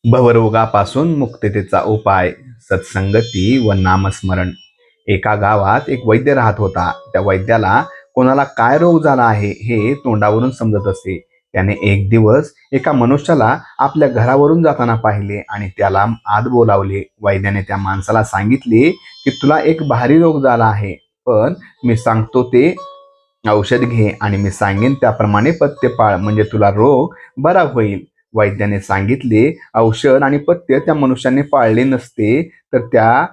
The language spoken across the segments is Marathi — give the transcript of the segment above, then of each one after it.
भवरोगापासून मुक्ततेचा उपाय सत्संगती व नामस्मरण. एका गावात एक वैद्य राहत होता. त्या वैद्याला कोणाला काय रोग झाला आहे हे तोंडावरून समजत असे. त्याने एक दिवस एका मनुष्याला आपल्या घरावरून जाताना पाहिले आणि त्याला आत बोलावले. वैद्याने त्या माणसाला सांगितले की तुला एक भारी रोग झाला आहे, पण मी सांगतो ते औषध घे आणि मी सांगेन त्याप्रमाणे पथ्य पाळ, म्हणजे तुला रोग बरा होईल. वैद्याने सांगितले औषध आणि पथ्य त्या मनुष्याने पाळले नसते तर त्या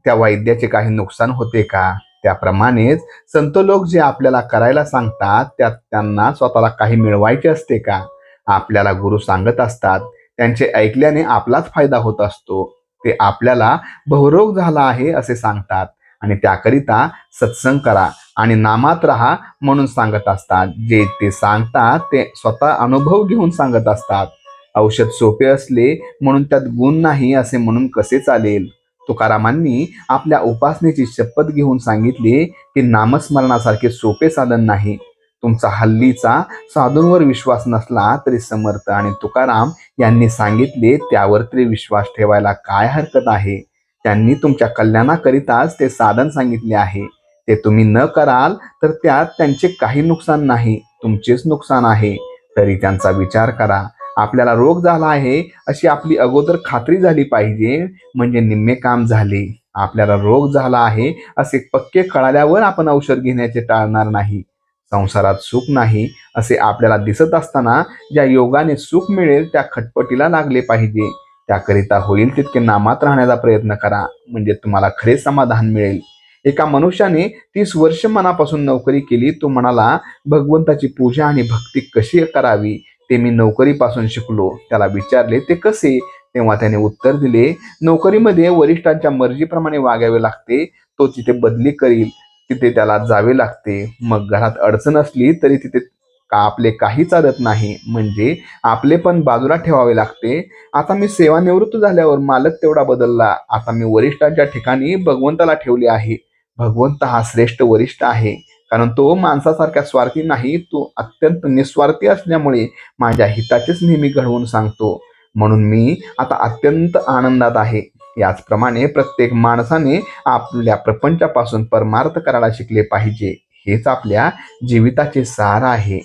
त्या वैद्याचे काही नुकसान होते का? त्याप्रमाणेच संत लोक जे आपल्याला करायला सांगतात त्यात त्यांना स्वतःला काही मिळवायचे असते का? आपल्याला गुरु सांगत असतात, त्यांचे ऐकल्याने आपलाच फायदा होत असतो. ते आपल्याला बहुरोग झाला आहे असे सांगतात आणि त्याकरिता सत्संग करा आणि नामात राहा म्हणून सांगत असतात. जे ते सांगतात ते स्वतः अनुभव घेऊन सांगत असतात. औषध सोपे असले म्हणून त्यात गुण नाही असे म्हणून कसे चालेल? तुकारामांनी आपल्या उपासनेची शपथ घेऊन सांगितले की नामस्मरणासारखे सोपे साधन नाही. तुमचा हल्लीचा साधूंवर विश्वास नसला तरी समर्थ आणि तुकाराम यांनी सांगितले त्यावर तरी विश्वास ठेवायला काय हरकत आहे? त्यांनी तुमच्या कल्याणाकरिताच ते साधन सांगितले आहे. ते तुम्ही न कराल तर त्यात त्यांचे काही नुकसान नाही, तुमचेच नुकसान आहे. तरी त्यांचा विचार करा. आपल्याला रोग झाला आहे अशी आपली अगोदर खात्री झाली पाहिजे, म्हणजे निम्मे काम झाले. आपल्याला रोग झाला आहे असे पक्के कळाल्यावर आपण औषध घेण्याचे टाळणार नाही. संसारात सुख नाही असे आपल्याला दिसत असताना ज्या योगाने सुख मिळेल त्या खटपटीला लागले पाहिजे. त्याकरिता होईल तितके नामात राहण्याचा प्रयत्न करा, म्हणजे तुम्हाला खरे समाधान मिळेल. एका मनुष्याने 30 वर्ष मनापासून नोकरी केली. तो म्हणाला, भगवंताची पूजा आणि भक्ती कशी करावी ते मी नोकरीपासून शिकलो. त्याला विचारले ते कसे? तेव्हा त्याने उत्तर दिले, नोकरीमध्ये वरिष्ठांच्या मर्जीप्रमाणे वागावे लागते. तो जिथे बदली करील तिथे त्याला जावे लागते. मग घरात अडचण असली तरी तिथे आपले काही चालत नाही, म्हणजे आपले पण बाजूला ठेवावे लागते. आता मी सेवानिवृत्त झाल्यावर मालक तेवढा बदलला. आता मी वरिष्ठांच्या ठिकाणी भगवंताला ठेवले आहे. भगवंत हा श्रेष्ठ वरिष्ठ आहे, कारण तो माणसासारख्या स्वार्थी नाही. तो अत्यंत निस्वार्थी असल्यामुळे माझ्या हिताचेच नेहमी घडवून सांगतो. म्हणून मी आता अत्यंत आनंदात आहे. याचप्रमाणे प्रत्येक माणसाने आपल्या प्रपंचापासून परमार्थ करायला शिकले पाहिजे. हेच आपल्या जीविताचे सार आहे.